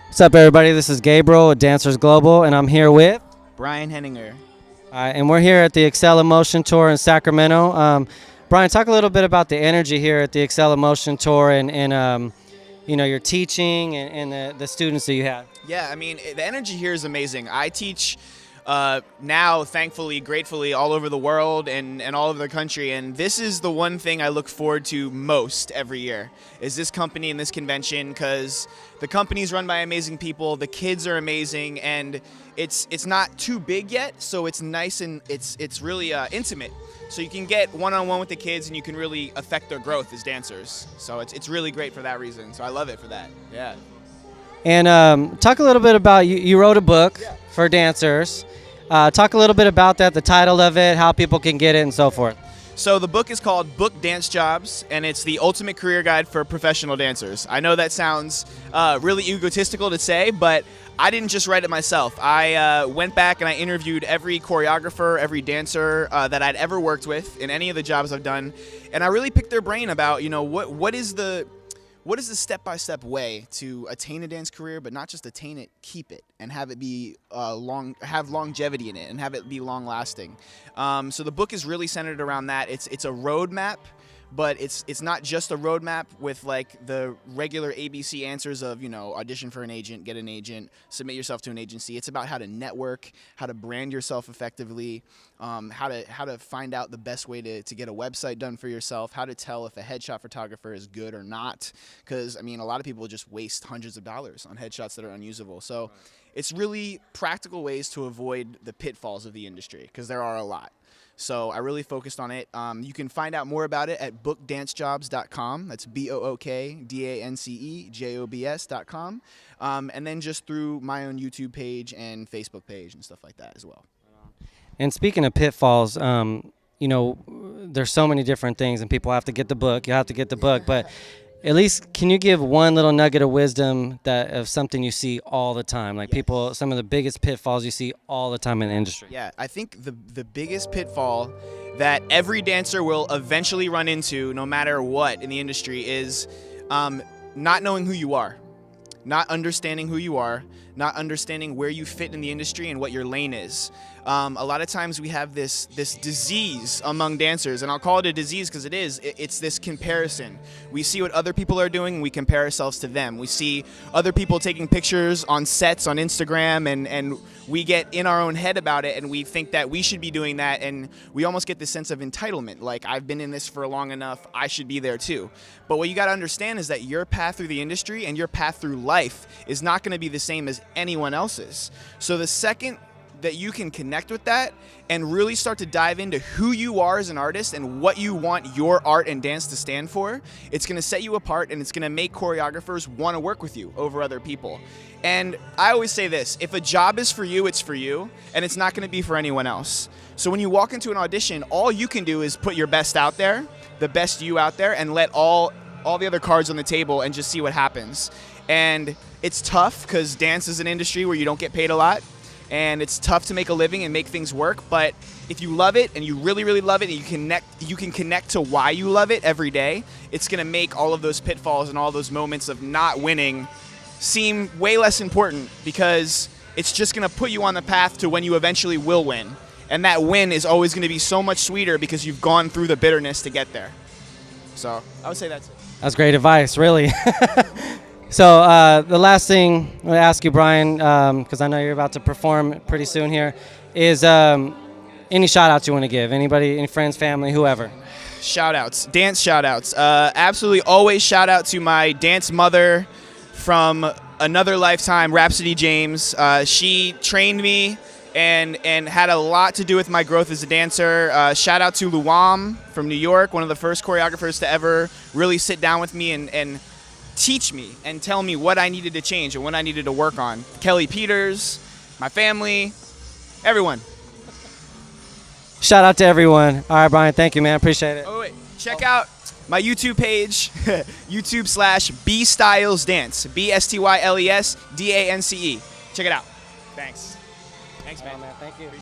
What's up, everybody? This is Gabriel with Dancers Global, and I'm here with Brian Henninger. and we're here at the Excel Emotion Tour in Sacramento. Brian, talk a little bit about the energy here at the Excel Emotion Tour and your teaching and the students that you have. Yeah, I mean, the energy here is amazing. I teach now, thankfully, gratefully, all over the world and all over the country. And this is the one thing I look forward to most every year, is this company and this convention, because the company's run by amazing people, the kids are amazing, and it's not too big yet, so it's nice and it's really intimate. So you can get one-on-one with the kids, and you can really affect their growth as dancers. So it's really great for that reason. So I love it for that. Yeah. And talk a little bit about you wrote a book for dancers. Talk a little bit about that, the title of it, how people can get it, and so forth. So the book is called Book Dance Jobs, and it's the ultimate career guide for professional dancers. I know that sounds really egotistical to say, but I didn't just write it myself. I went back and I interviewed every choreographer, every dancer that I'd ever worked with in any of the jobs I've done, and I really picked their brain about, what is the step-by-step way to attain a dance career, but not just attain it, keep it, and have it be have longevity in it, and have it be long-lasting. So the book is really centered around that. It's a roadmap, but it's not just a roadmap with like the regular ABC answers of audition for an agent, get an agent, submit yourself to an agency. It's about how to network, how to brand yourself effectively, how to find out the best way to get a website done for yourself, how to tell if a headshot photographer is good or not, because I mean a lot of people just waste hundreds of dollars on headshots that are unusable. So it's really practical ways to avoid the pitfalls of the industry, because there are a lot. So I really focused on it. You can find out more about it at bookdancejobs.com. That's BOOKDANCEJOBS.com. And then just through my own YouTube page and Facebook page and stuff like that as well. And speaking of pitfalls, there's so many different things, and people have to get the book. You have to get the book, but at least can you give one little nugget of wisdom of something you see all the time, like people, some of the biggest pitfalls you see all the time in the industry? Yeah, I think the biggest pitfall that every dancer will eventually run into, no matter what in the industry, is not knowing who you are, not understanding who you are, not understanding where you fit in the industry and what your lane is. A lot of times we have this disease among dancers, and I'll call it a disease because it's this comparison. We see what other people are doing and we compare ourselves to them. We see other people taking pictures on sets on Instagram, and we get in our own head about it, and we think that we should be doing that, and we almost get this sense of entitlement, like I've been in this for long enough, I should be there too. But what you got to understand is that your path through the industry and your path through life is not going to be the same as anyone else's. So the second that you can connect with that and really start to dive into who you are as an artist and what you want your art and dance to stand for, it's going to set you apart, and it's going to make choreographers want to work with you over other people. And I always say this, if a job is for you, it's for you, and it's not going to be for anyone else. So when you walk into an audition, all you can do is put your best out there, the best you out there, and let all the other cards on the table and just see what happens. And it's tough because dance is an industry where you don't get paid a lot, and it's tough to make a living and make things work. But if you love it and you really, really love it, and you can connect to why you love it every day, it's going to make all of those pitfalls and all those moments of not winning seem way less important, because it's just going to put you on the path to when you eventually will win. And that win is always going to be so much sweeter because you've gone through the bitterness to get there. So I would say that's it. That's great advice, really. So the last thing I'm going to ask you, Brian, because I know you're about to perform pretty soon here, is any shout-outs you want to give? Anybody, any friends, family, whoever? Shout-outs, dance shout-outs. Absolutely always shout-out to my dance mother from another lifetime, Rhapsody James. She trained me and had a lot to do with my growth as a dancer. Shout out to Luam from New York, one of the first choreographers to ever really sit down with me and teach me and tell me what I needed to change and what I needed to work on. Kelly Peters, my family, everyone. Shout out to everyone. All right, Brian, thank you, man. Appreciate it. Oh, wait. Check out my YouTube page, YouTube/BStylesDance, BSTYLESDANCE. Check it out. Thanks. Thanks, man. Thank you.